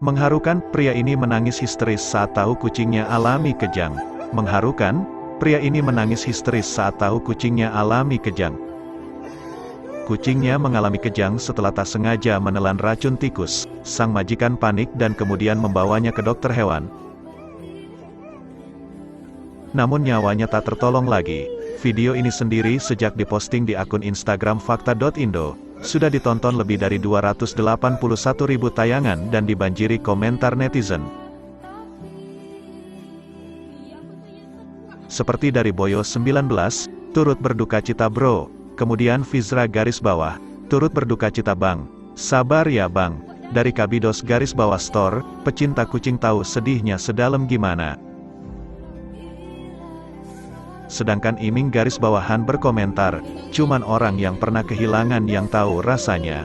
Mengharukan, pria ini menangis histeris saat tahu kucingnya alami kejang. Mengharukan, pria ini menangis histeris saat tahu kucingnya alami kejang. Kucingnya mengalami kejang setelah tak sengaja menelan racun tikus. Sang majikan panik dan kemudian membawanya ke dokter hewan. Namun nyawanya tak tertolong lagi. Video ini sendiri sejak diposting di akun Instagram fakta.indo, sudah ditonton lebih dari 281.000 tayangan dan dibanjiri komentar netizen. Seperti dari Boyo 19, turut berduka cita bro. Kemudian Fizra garis bawah, turut berduka cita bang. Sabar ya bang. Dari Kabidos garis bawah store, pecinta kucing tahu sedihnya sedalam gimana. Sedangkan Iming garis bawahan berkomentar, cuman orang yang pernah kehilangan yang tahu rasanya.